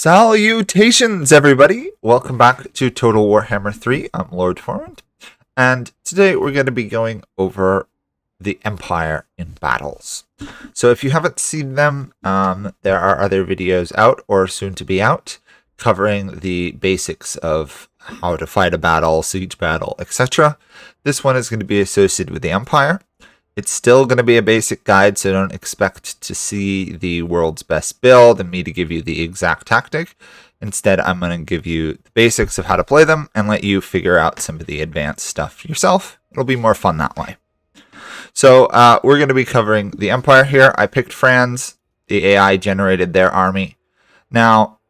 Salutations, everybody! Welcome back to Total Warhammer 3. I'm Lord Forwind, and today we're going to be going over the Empire in battles. So if you haven't seen them, there are other videos out or soon to be out covering the basics of how to fight a battle, siege battle, etc. This one is going to be associated with the Empire. It's still going to be a basic guide, so don't expect to see the world's best build and me to give you the exact tactic. Instead, I'm going to give you the basics of how to play them and let you figure out some of the advanced stuff yourself. It'll be more fun that way. So we're going to be covering the Empire here. I picked France. The AI generated their army. Now,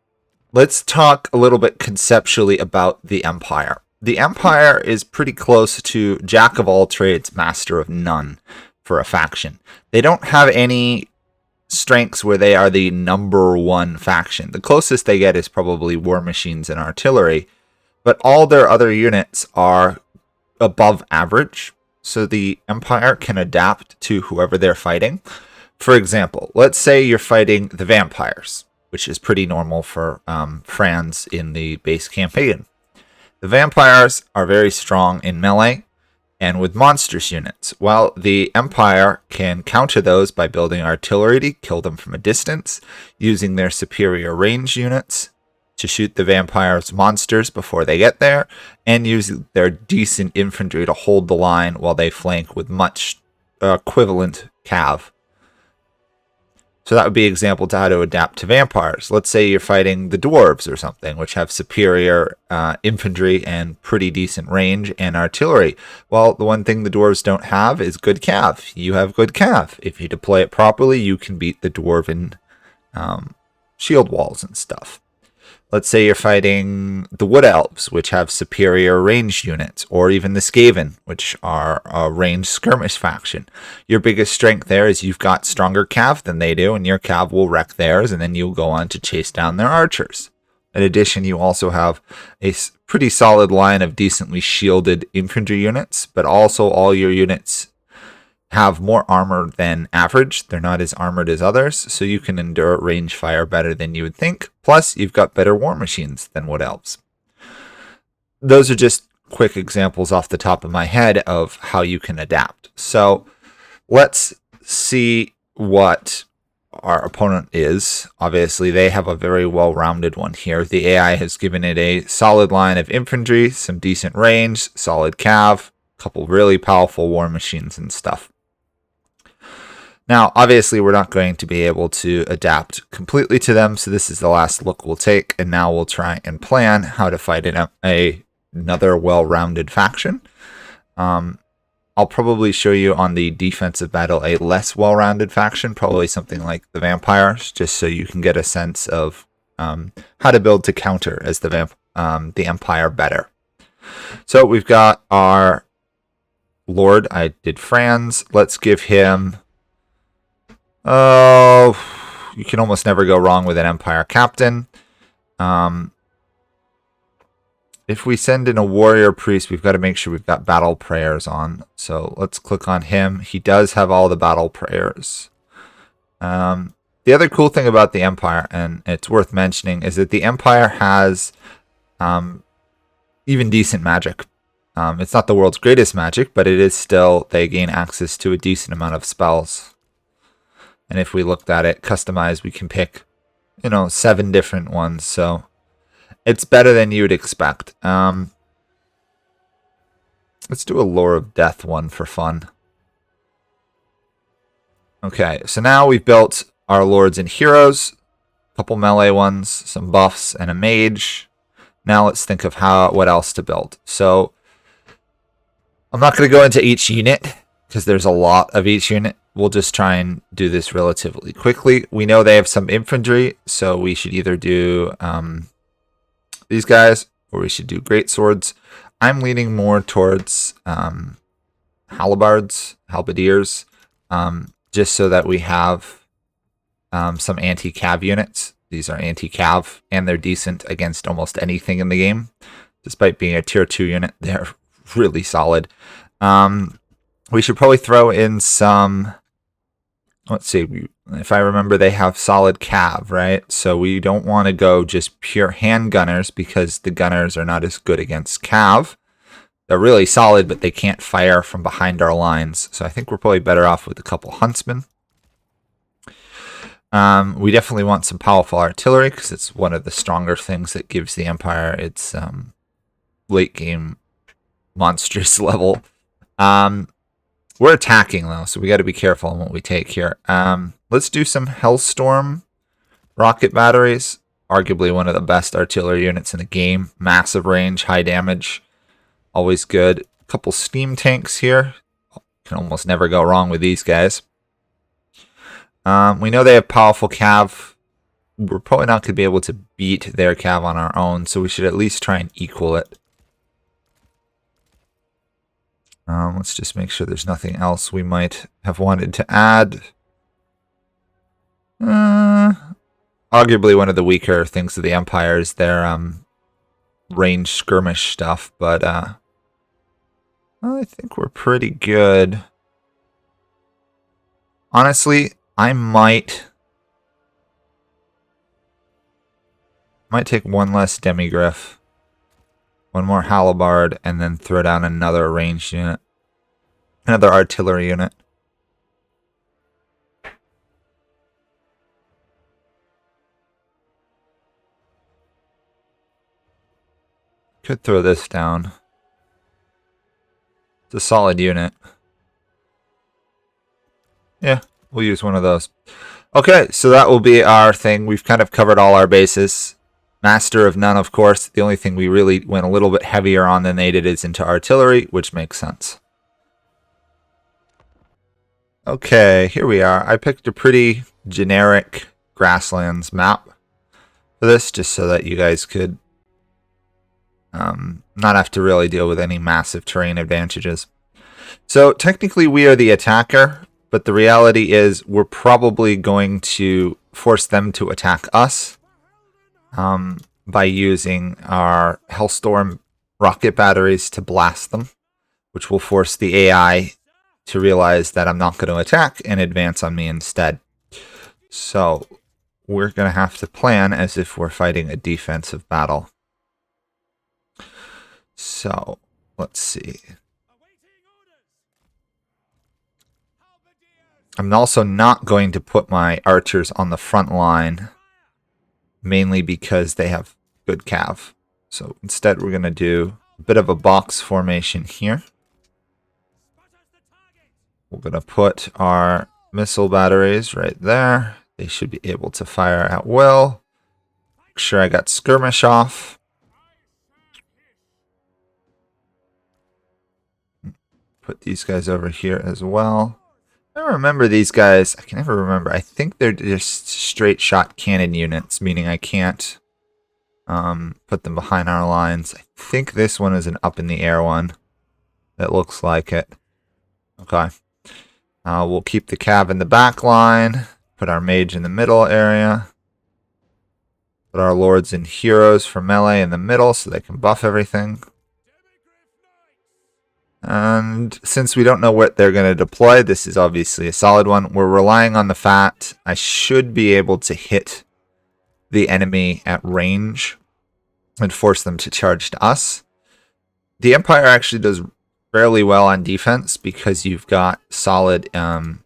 let's talk a little bit conceptually about the Empire. The Empire is pretty close to Jack of all trades, master of none for a faction. They don't have any strengths where they are the number one faction. The closest they get is probably war machines and artillery, but all their other units are above average, so the Empire can adapt to whoever they're fighting. For example, let's say you're fighting the vampires, which is pretty normal for France in the base campaign. The vampires are very strong in melee and with monstrous units, while the Empire can counter those by building artillery to kill them from a distance, using their superior range units to shoot the vampires' monsters before they get there, and using their decent infantry to hold the line while they flank with much equivalent cav. So that would be an example to how to adapt to vampires. Let's say you're fighting the dwarves or something, which have superior infantry and pretty decent range and artillery. Well, the one thing the dwarves don't have is good cav. You have good cav. If you deploy it properly, you can beat the dwarven shield walls and stuff. Let's say you're fighting the Wood Elves, which have superior ranged units, or even the Skaven, which are a ranged skirmish faction. Your biggest strength there is you've got stronger cav than they do, and your cav will wreck theirs, and then you'll go on to chase down their archers. In addition, you also have a pretty solid line of decently shielded infantry units, but also all your units have more armor than average. They're not as armored as others, so you can endure range fire better than you would think. Plus, you've got better war machines than Wood Elves. Those are just quick examples off the top of my head of how you can adapt. So let's see what our opponent is. Obviously, they have a very well-rounded one here. The AI has given it a solid line of infantry, some decent range, solid cav, a couple really powerful war machines and stuff. Now, obviously, we're not going to be able to adapt completely to them, so this is the last look we'll take, and now we'll try and plan how to fight another well-rounded faction. I'll probably show you on the defensive battle a less well-rounded faction, probably something like the vampires, just so you can get a sense of how to build to counter as the Empire better. So we've got our Lord. I did Franz. Let's give him... Oh, you can almost never go wrong with an Empire captain. If we send in a warrior priest, we've got to make sure we've got battle prayers on. So let's click on him. He does have all the battle prayers. The other cool thing about the Empire, and it's worth mentioning, is that the Empire has even decent magic. It's not the world's greatest magic, but it is still, they gain access to a decent amount of spells. And if we looked at it, customized, we can pick, 7 different ones. So it's better than you would expect. Let's do a Lore of Death one for fun. Okay, so now we've built our Lords and Heroes. A couple melee ones, some buffs, and a mage. Now let's think of what else to build. So I'm not going to go into each unit, because there's a lot of each unit. We'll just try and do this relatively quickly. We know they have some infantry, so we should either do these guys, or we should do great swords. I'm leaning more towards halberdiers, just so that we have some anti-cav units. These are anti-cav, and they're decent against almost anything in the game. Despite being a tier 2 unit, they're really solid. We should probably throw in some... Let's see, If I remember, they have solid cav, right? So we don't want to go just pure handgunners because the gunners are not as good against cav. They're really solid, but they can't fire from behind our lines. So I think we're probably better off with a couple huntsmen. We definitely want some powerful artillery because it's one of the stronger things that gives the Empire its late game monstrous level. We're attacking though, so we got to be careful on what we take here. Let's do some Hellstorm rocket batteries. Arguably one of the best artillery units in the game. Massive range, high damage, always good. A couple steam tanks here. Can almost never go wrong with these guys. We know they have powerful cav. We're probably not going to be able to beat their cav on our own, so we should at least try and equal it. Let's just make sure there's nothing else we might have wanted to add. Arguably one of the weaker things of the Empire is their range skirmish stuff, but I think we're pretty good. Honestly, I might take one less demigriff, one more halberd, and then throw down another ranged unit, another artillery unit. Could throw this down. It's a solid unit. Yeah, we'll use one of those. Okay, so that will be our thing. We've kind of covered all our bases. Master of none, of course. The only thing we really went a little bit heavier on than they did is into artillery, which makes sense. Okay, here we are. I picked a pretty generic grasslands map for this, just so that you guys could not have to really deal with any massive terrain advantages. So technically we are the attacker, but the reality is we're probably going to force them to attack us by using our Hellstorm rocket batteries to blast them, which will force the AI to realize that I'm not going to attack and advance on me instead. So we're going to have to plan as if we're fighting a defensive battle. So let's see. I'm also not going to put my archers on the front line, mainly because they have good cav. So instead we're going to do a bit of a box formation here. We're going to put our missile batteries right there. They should be able to fire at will. Make sure I got skirmish off. Put these guys over here as well. I remember these guys. I can never remember. I think they're just straight shot cannon units, meaning I can't put them behind our lines. I think this one is an up in the air one. That looks like it. Okay. We'll keep the cav in the back line. Put our mage in the middle area. Put our lords and heroes for melee in the middle so they can buff everything. And since we don't know what they're going to deploy, this is obviously a solid one. We're relying on the fact I should be able to hit the enemy at range and force them to charge to us. The Empire actually does fairly well on defense because you've got solid an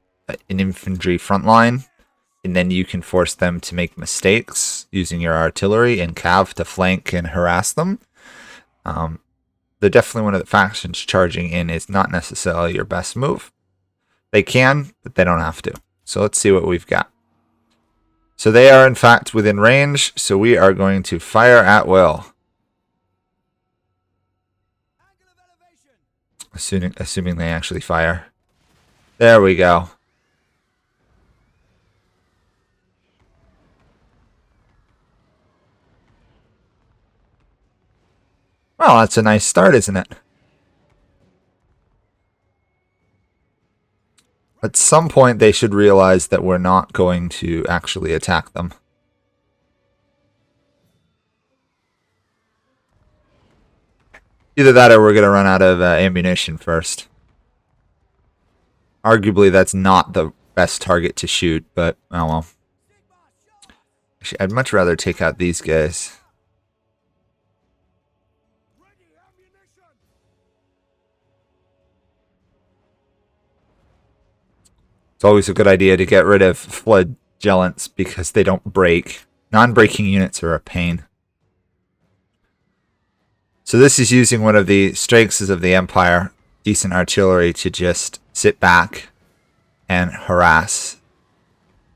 infantry front line, and then you can force them to make mistakes using your artillery and cav to flank and harass them. They're definitely one of the factions charging in is not necessarily your best move. They can, but they don't have to. So let's see what we've got. So they are in fact within range, so we are going to fire at will. Assuming they actually fire. There we go. Well, that's a nice start, isn't it? At some point, they should realize that we're not going to actually attack them. Either that or we're going to run out of ammunition first. Arguably, that's not the best target to shoot, but oh well. Actually, I'd much rather take out these guys. It's always a good idea to get rid of flagellants because they don't break. Non-breaking units are a pain. So this is using one of the strengths of the Empire, decent artillery, to just sit back and harass.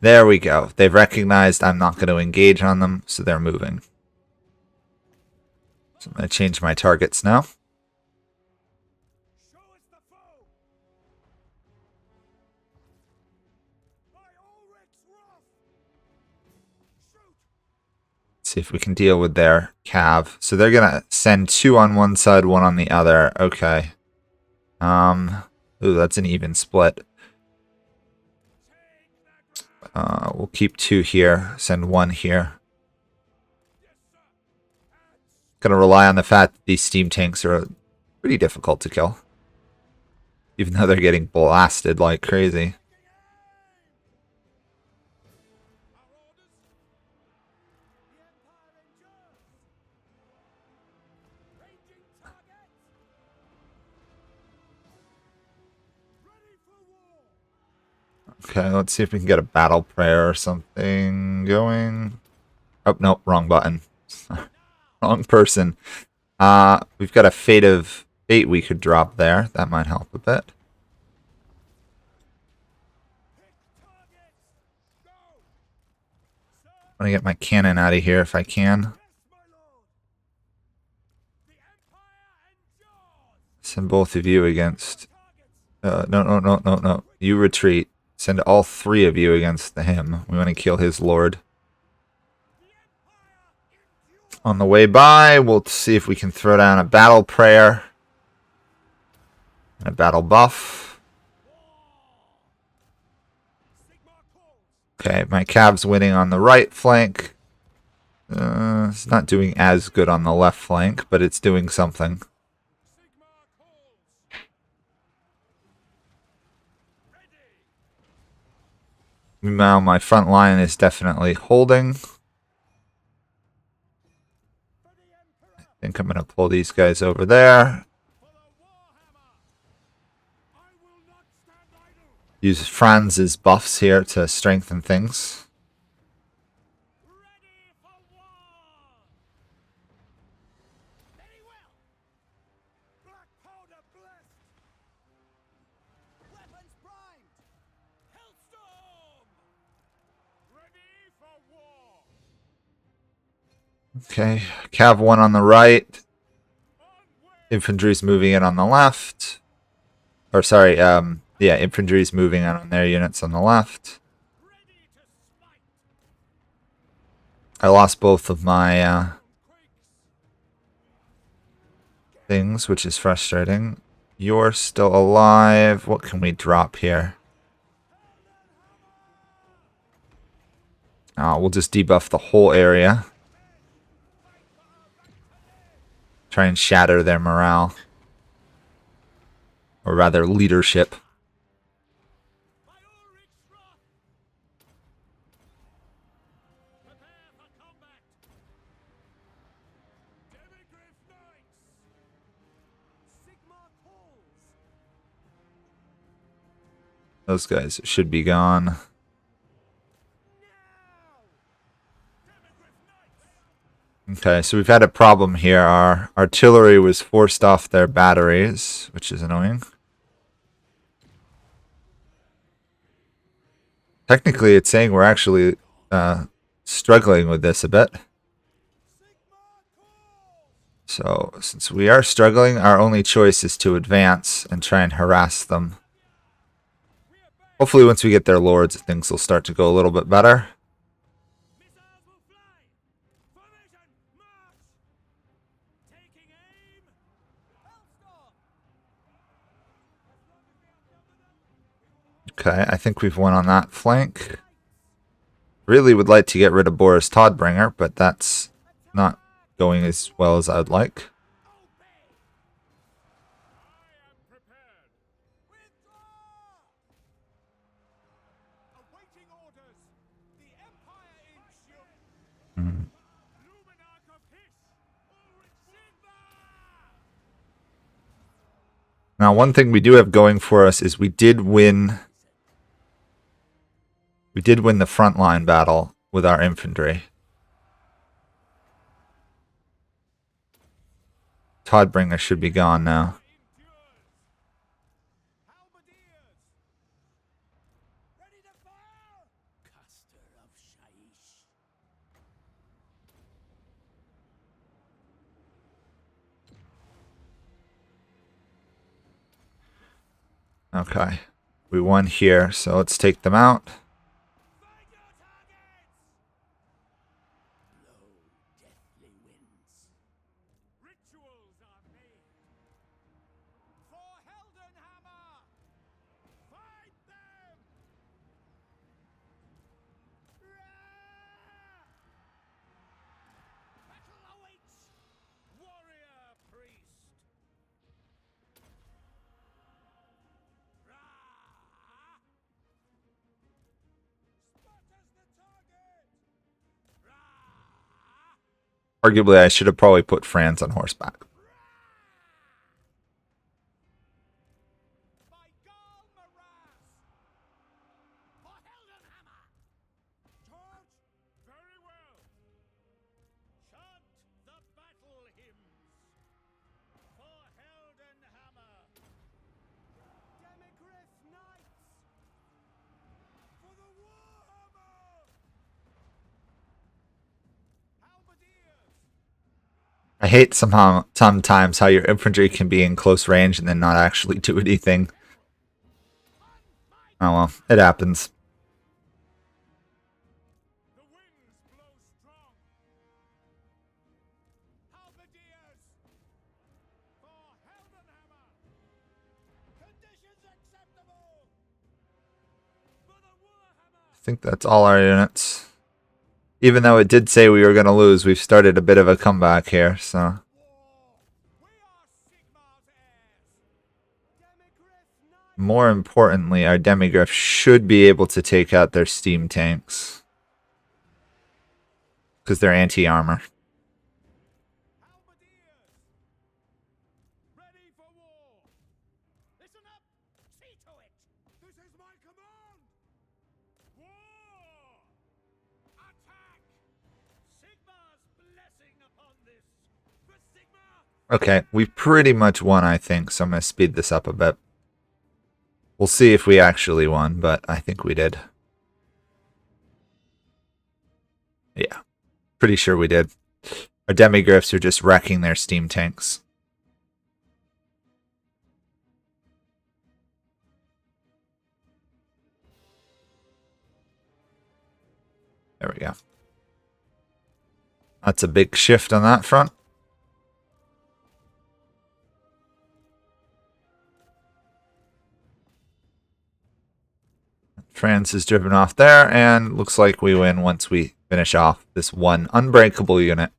There we go. They've recognized I'm not going to engage on them, so they're moving. So I'm going to change my targets now. See if we can deal with their cav. So they're gonna send 2 on one side, 1 on the other. Okay. Ooh, that's an even split. We'll keep 2 here. Send 1 here. Gonna rely on the fact that these steam tanks are pretty difficult to kill, even though they're getting blasted like crazy. Okay, let's see if we can get a battle prayer or something going. Oh, no, wrong button. Wrong person. We've got a Fate of Fate we could drop there. That might help a bit. I want to get my cannon out of here if I can. Send both of you against... No. You retreat. Send all 3 of you against him. We want to kill his lord. On the way by, we'll see if we can throw down a battle prayer. And a battle buff. Okay, my cav's winning on the right flank. It's not doing as good on the left flank, but it's doing something. Meanwhile, my front line is definitely holding. I think I'm going to pull these guys over there. Use Franz's buffs here to strengthen things. Okay, Cav 1 on the right. Infantry's moving in on the left. Or sorry, yeah, infantry's moving in on their units on the left. I lost both of my things, which is frustrating. You're still alive. What can we drop here? We'll just debuff the whole area. Try and shatter their morale. Or rather, leadership. Those guys should be gone. Okay, so we've had a problem here. Our artillery was forced off their batteries, which is annoying. Technically, it's saying we're actually struggling with this a bit. So, since we are struggling, our only choice is to advance and try and harass them. Hopefully, once we get their lords, things will start to go a little bit better. Okay, I think we've won on that flank. Really would like to get rid of Boris Todbringer, but that's not going as well as I'd like. Now, one thing we do have going for us is we did win the frontline battle with our infantry. Toddbringer should be gone now. Okay, we won here, so let's take them out. Arguably, I should have probably put Franz on horseback. I hate sometimes how your infantry can be in close range and then not actually do anything. Oh well, it happens. I think that's all our units. Even though it did say we were going to lose, we've started a bit of a comeback here, so. More importantly, our demigriff should be able to take out their steam tanks. Because they're anti-armor. Okay, we pretty much won, I think, so I'm going to speed this up a bit. We'll see if we actually won, but I think we did. Yeah, pretty sure we did. Our demigriffs are just wrecking their steam tanks. There we go. That's a big shift on that front. France is driven off there, and looks like we win once we finish off this one unbreakable unit.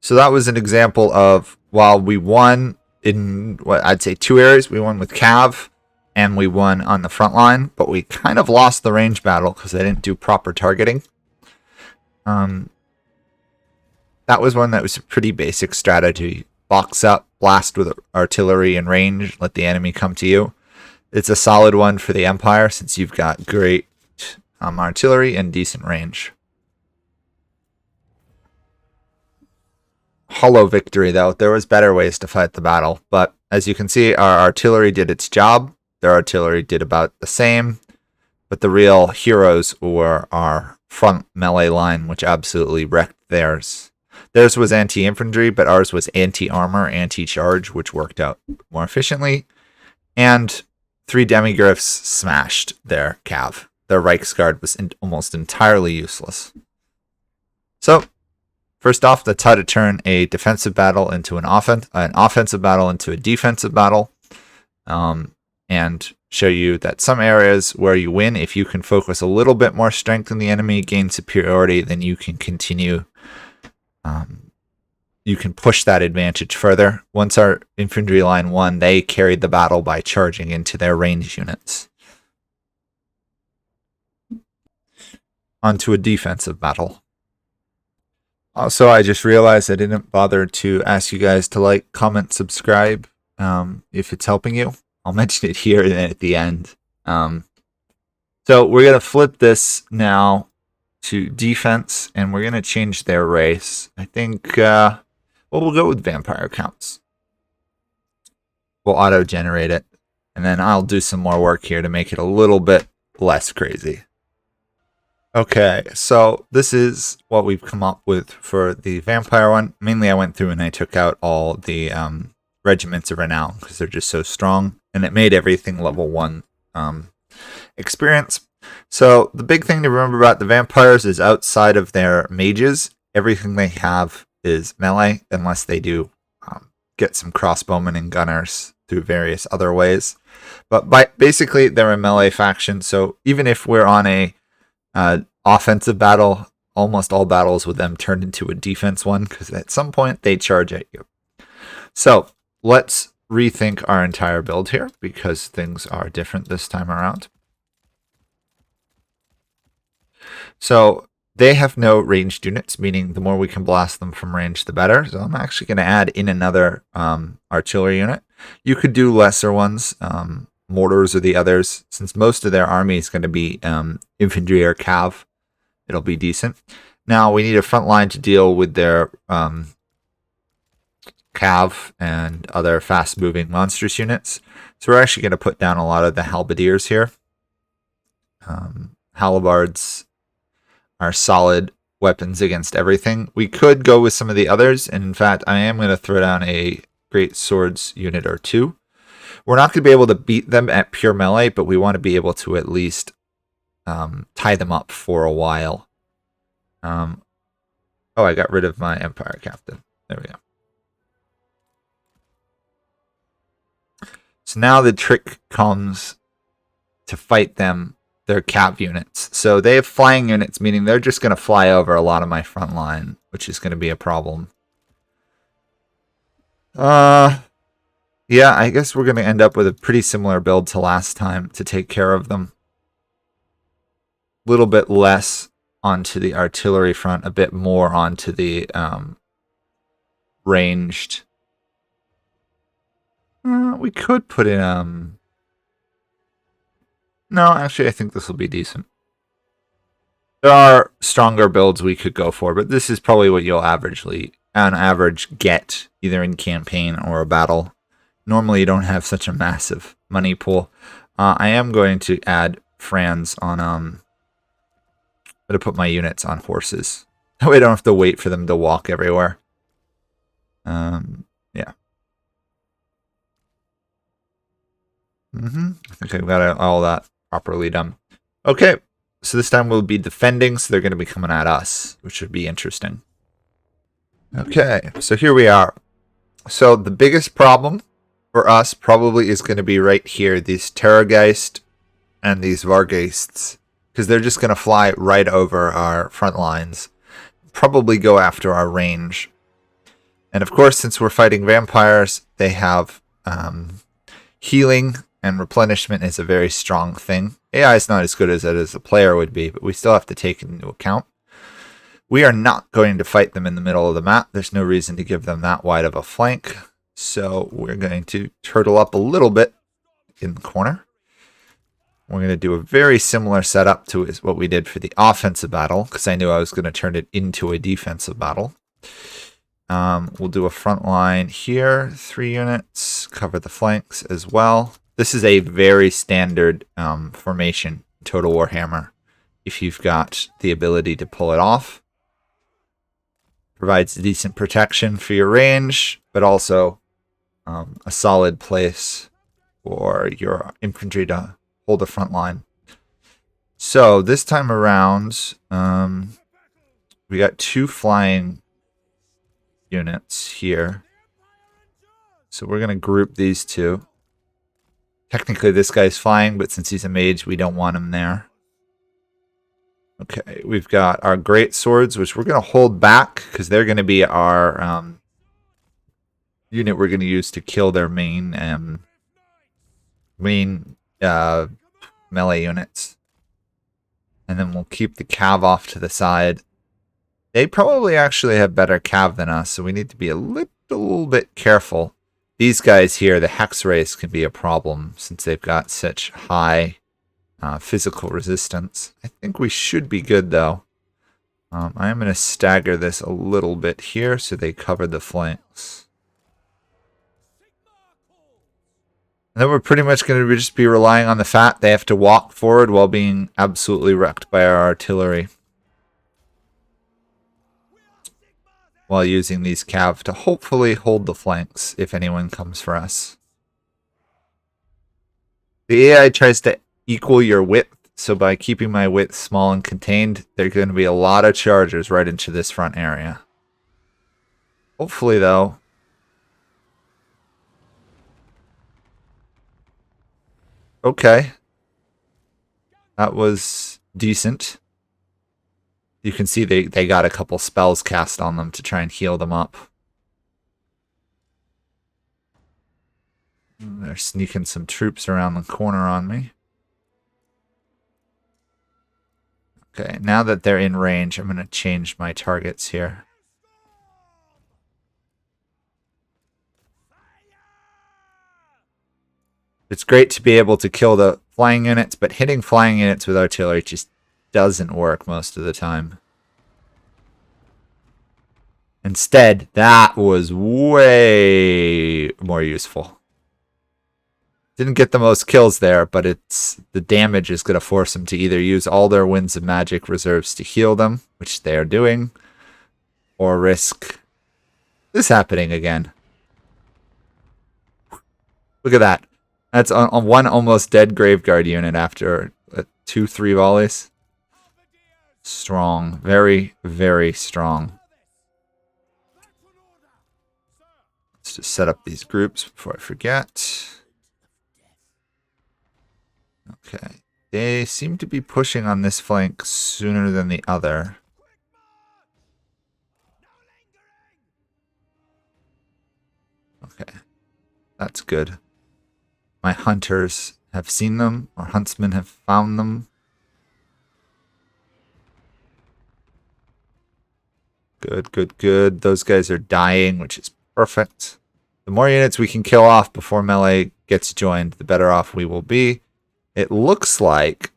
So that was an example of, while we won in, what I'd say, 2 areas. We won with Cav, and we won on the front line, but we kind of lost the range battle because they didn't do proper targeting. That was one that was a pretty basic strategy. Box up, blast with artillery and range, let the enemy come to you. It's a solid one for the Empire since you've got great artillery and decent range. Hollow victory, though. There was better ways to fight the battle, but as you can see, our artillery did its job. Their artillery did about the same, but the real heroes were our front melee line, which absolutely wrecked theirs. Theirs was anti-infantry, but ours was anti-armor, anti-charge, which worked out more efficiently. And 3 demigriffs smashed their cav. Their Reichsguard was almost entirely useless. So, first off, that's how to turn a defensive battle into an offensive battle into a defensive battle. And show you that some areas where you win, if you can focus a little bit more strength in the enemy, gain superiority, then you can continue. You can push that advantage further. Once our infantry line won, they carried the battle by charging into their range units. Onto a defensive battle. Also, I just realized I didn't bother to ask you guys to like, comment, subscribe if it's helping you. I'll mention it here and then at the end. So we're going to flip this now to defense, and we're going to change their race. I think, well, we'll go with vampire counts. We'll auto-generate it, and then I'll do some more work here to make it a little bit less crazy. Okay, so this is what we've come up with for the vampire one. Mainly I went through and I took out all the regiments of renown because they're just so strong, and it made everything level 1 experience. So the big thing to remember about the vampires is outside of their mages, everything they have is melee, unless they do get some crossbowmen and gunners through various other ways. But basically, they're a melee faction, so even if we're on a offensive battle, almost all battles with them turn into a defense one, because at some point they charge at you. So let's rethink our entire build here, because things are different this time around. So they have no ranged units, meaning the more we can blast them from range, the better. So I'm actually going to add in another artillery unit. You could do lesser ones, mortars or the others. Since most of their army is going to be infantry or cav, it'll be decent. Now we need a front line to deal with their cav and other fast-moving monstrous units. So we're actually going to put down a lot of the halberdiers here. Halberds are solid weapons against everything. We could go with some of the others, and in fact, I am going to throw down a great swords unit or two. We're not going to be able to beat them at pure melee, but we want to be able to at least tie them up for a while. Oh, I got rid of my Empire Captain. There we go. So now the trick comes to fight them. They're cav units. So they have flying units, meaning they're just going to fly over a lot of my front line, which is going to be a problem. Yeah, I guess we're going to end up with a pretty similar build to last time to take care of them. A little bit less onto the artillery front, a bit more onto the ranged. We could put in... No, actually, I think this will be decent. There are stronger builds we could go for, but this is probably what you'll on average, get either in campaign or a battle. Normally, you don't have such a massive money pool. I am going to add Franz on... I'm going to put my units on horses. That way I don't have to wait for them to walk everywhere. Yeah. I think I've got all that properly done. Okay, so this time we'll be defending, so they're going to be coming at us, which should be interesting. Okay, so here we are. So the biggest problem for us probably is going to be right here, these Terrorgeist and these Vargeists, because they're just going to fly right over our front lines, probably go after our range. And of course, since we're fighting vampires, they have healing, and replenishment is a very strong thing. AI is not as good as it as a player would be, but we still have to take it into account. We are not going to fight them in the middle of the map. There's no reason to give them that wide of a flank. So we're going to turtle up a little bit in the corner. We're going to do a very similar setup to what we did for the offensive battle, because I knew I was going to turn it into a defensive battle. We'll do a front line here, 3 units, cover the flanks as well. This is a very standard formation, Total Warhammer, if you've got the ability to pull it off. Provides decent protection for your range, but also a solid place for your infantry to hold the front line. So this time around, we got 2 flying units here. So we're going to group these 2. Technically, this guy's flying, but since he's a mage, we don't want him there. Okay, we've got our great swords, which we're going to hold back, because they're going to be our unit we're going to use to kill their main melee units. And then we'll keep the cav off to the side. They probably actually have better cav than us, so we need to be a little bit careful. These guys here, the Hex Race, can be a problem since they've got such high physical resistance. I think we should be good, though. I am going to stagger this a little bit here so they cover the flanks. And then we're pretty much going to just be relying on the fact they have to walk forward while being absolutely wrecked by our artillery, while using these cav to hopefully hold the flanks if anyone comes for us. The AI tries to equal your width, so by keeping my width small and contained, there are going to be a lot of chargers right into this front area. Hopefully, though... Okay. That was decent. You can see they got a couple spells cast on them to try and heal them up. They're sneaking some troops around the corner on me. Okay, now that they're in range, I'm going to change my targets here. It's great to be able to kill the flying units, but hitting flying units with artillery just doesn't work most of the time. Instead, that was way more useful. Didn't get the most kills there, but the damage is going to force them to either use all their Winds of Magic reserves to heal them, which they are doing, or risk this happening again. Look at that. That's on one almost dead Graveguard unit after 2-3 volleys. Strong. Very, very strong. Let's just set up these groups before I forget. Okay. They seem to be pushing on this flank sooner than the other. Okay. That's good. My hunters have seen them, or huntsmen have found them. Good, good, good. Those guys are dying, which is perfect. The more units we can kill off before melee gets joined, the better off we will be. It looks like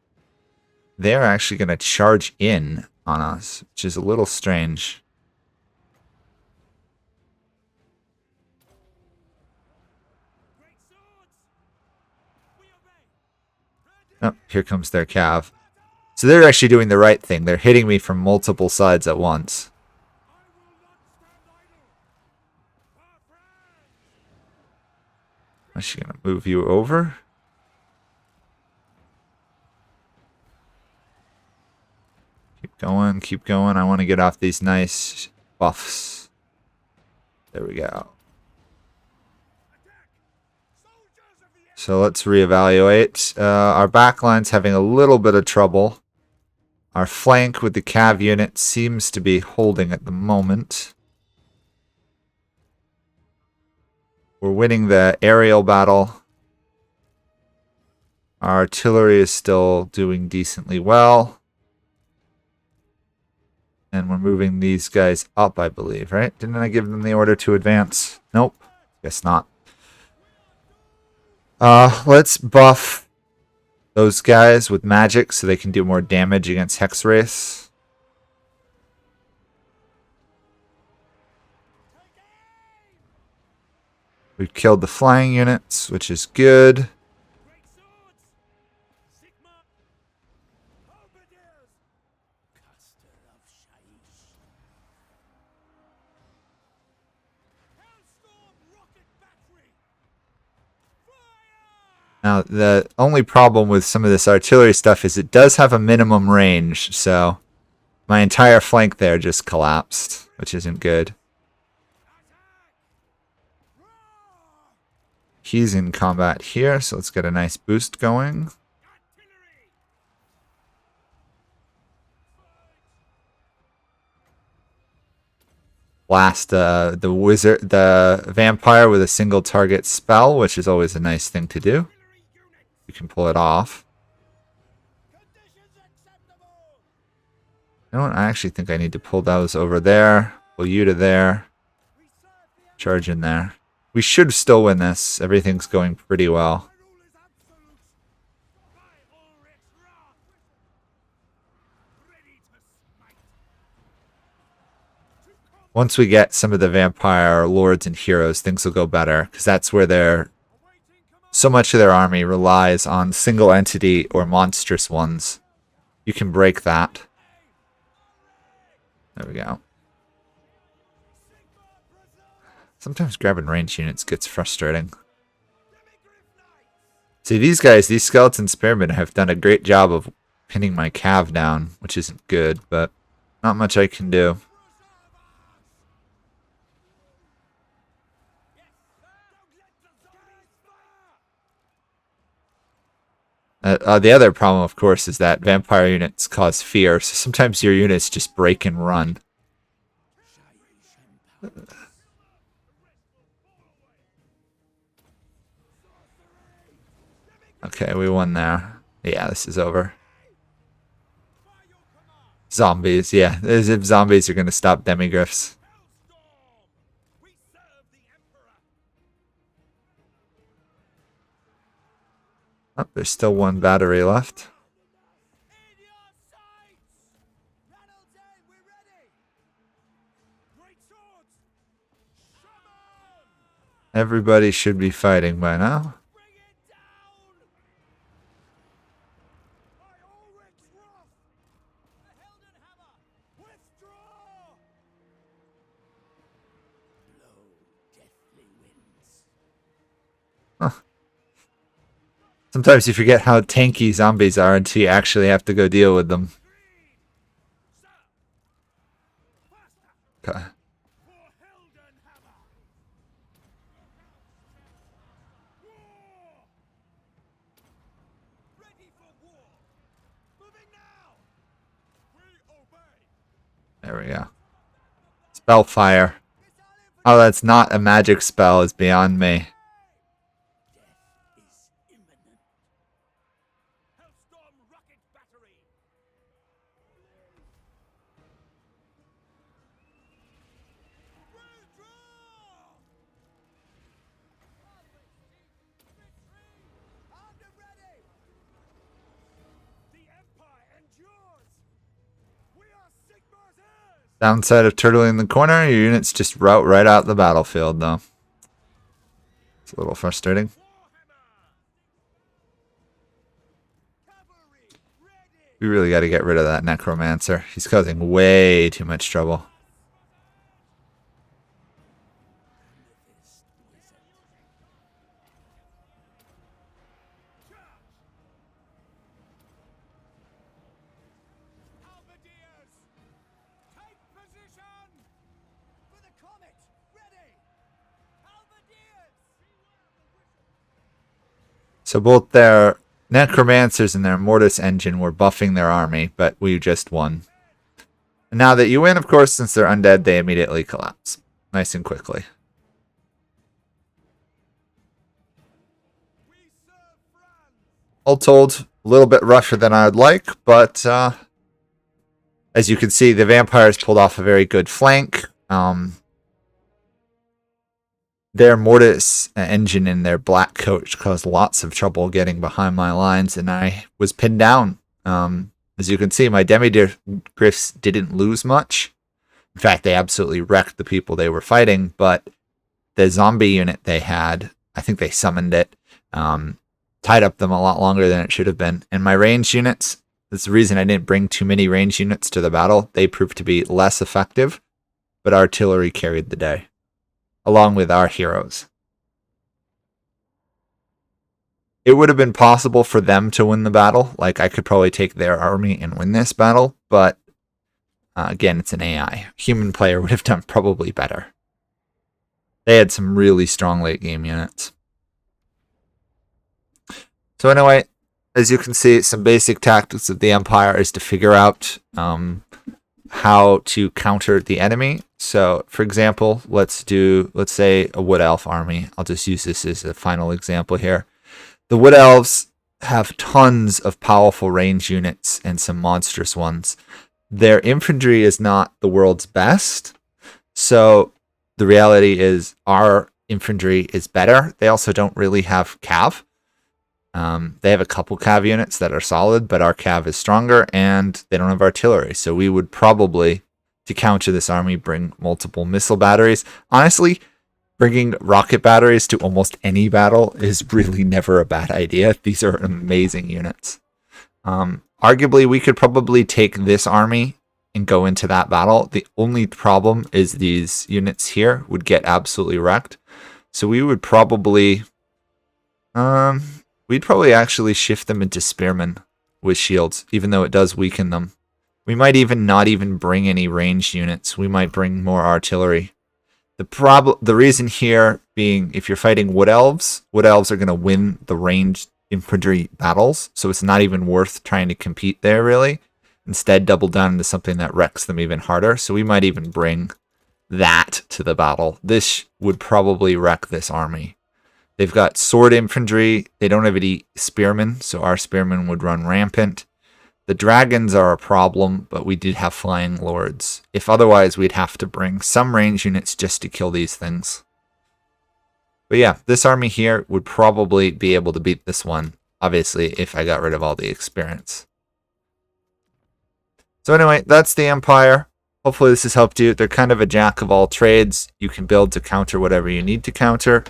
they're actually going to charge in on us, which is a little strange. Oh, here comes their cav. So they're actually doing the right thing. They're hitting me from multiple sides at once. I'm actually going to move you over. Keep going, keep going. I want to get off these nice buffs. There we go. So let's reevaluate. Our backline's having a little bit of trouble. Our flank with the cav unit seems to be holding at the moment. We're winning the aerial battle. Our artillery is still doing decently well. And we're moving these guys up, I believe, right? Didn't I give them the order to advance? Nope. Guess not. Let's buff those guys with magic so they can do more damage against Hex Race. We've killed the flying units, which is good. Now, the only problem with some of this artillery stuff is it does have a minimum range, so my entire flank there just collapsed, which isn't good. He's in combat here, so let's get a nice boost going. Blast the vampire with a single target spell, which is always a nice thing to do. You can pull it off. You know what? I actually think I need to pull those over there. Pull you to there. Charge in there. We should still win this. Everything's going pretty well. Once we get some of the vampire lords and heroes, things will go better. Because that's where so much of their army relies on single entity or monstrous ones. You can break that. There we go. Sometimes grabbing range units gets frustrating. See, these guys, these skeleton spearmen have done a great job of pinning my cav down, which isn't good, but not much I can do. The other problem, of course, is that vampire units cause fear, so sometimes your units just break and run. Okay, we won there. Yeah, this is over. Zombies, yeah. As if zombies are going to stop demigryphs. Oh, there's still one battery left. Everybody should be fighting by now. Huh. Sometimes you forget how tanky zombies are until you actually have to go deal with them. Okay. There we go. Spellfire. Oh, that's not a magic spell is beyond me. Downside of turtling in the corner, your units just route right out the battlefield, though. It's a little frustrating. We really got to get rid of that necromancer. He's causing way too much trouble. So both their necromancers and their mortis engine were buffing their army, but we just won. And now that you win, of course, since they're undead, they immediately collapse. Nice and quickly. All told, a little bit rougher than I would like, but as you can see, the vampires pulled off a very good flank. Their mortis engine in their black coach caused lots of trouble getting behind my lines, and I was pinned down. As you can see, my demigryphs didn't lose much. In fact, they absolutely wrecked the people they were fighting, but the zombie unit they had, I think they summoned it, tied up them a lot longer than it should have been. And my range units, that's the reason I didn't bring too many range units to the battle. They proved to be less effective, but artillery carried the day, along with our heroes. It would have been possible for them to win the battle. Like, I could probably take their army and win this battle, but again, it's an AI. Human player would have done probably better. They had some really strong late game units. So anyway, as you can see, some basic tactics of the Empire is to figure out how to counter the enemy. So, for example, let's say a Wood Elf army. I'll just use this as a final example here. The Wood Elves have tons of powerful range units and some monstrous ones. their infantry is not the world's best. So the reality is our infantry is better. They also don't really have cav. They have a couple cav units that are solid, but our cav is stronger, and they don't have artillery. So we would probably, to counter this army, bring multiple missile batteries. Honestly, bringing rocket batteries to almost any battle is really never a bad idea. These are amazing units. Arguably, we could probably take this army and go into that battle. The only problem is these units here would get absolutely wrecked. So we would probably, we'd probably actually shift them into spearmen with shields, even though it does weaken them. We might even not even bring any ranged units. We might bring more artillery. The reason here being, if you're fighting wood elves are going to win the ranged infantry battles, so it's not even worth trying to compete there, really. Instead, double down into something that wrecks them even harder. So we might even bring that to the battle. This would probably wreck this army. They've got sword infantry. They don't have any spearmen, so our spearmen would run rampant. The dragons are a problem, but we did have flying lords. If otherwise, we'd have to bring some range units just to kill these things. But yeah, this army here would probably be able to beat this one, obviously, if I got rid of all the experience. So anyway, that's the Empire. Hopefully this has helped you. They're kind of a jack of all trades. You can build to counter whatever you need to counter.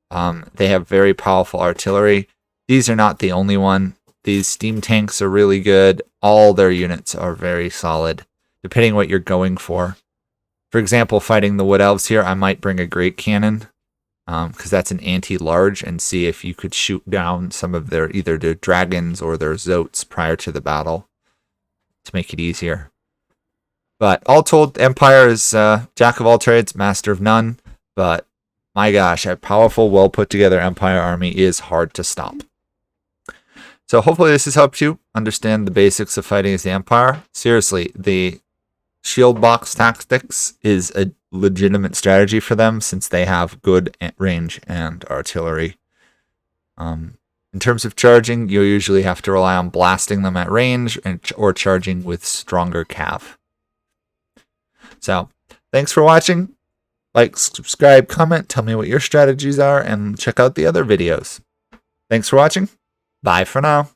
They have very powerful artillery. These are not the only one. These steam tanks are really good. All their units are very solid, depending what you're going for. For example, fighting the Wood Elves here, I might bring a Great Cannon, because that's an anti-large, and see if you could shoot down some of their either their dragons or their zotes prior to the battle to make it easier. But all told, Empire is jack of all trades, master of none. But my gosh, a powerful, well put together Empire army is hard to stop. So hopefully this has helped you understand the basics of fighting as the Empire. Seriously, the shield box tactics is a legitimate strategy for them since they have good range and artillery. In terms of charging, you'll usually have to rely on blasting them at range or charging with stronger cav. So, thanks for watching. Like, subscribe, comment, tell me what your strategies are, and check out the other videos. Thanks for watching. Bye for now.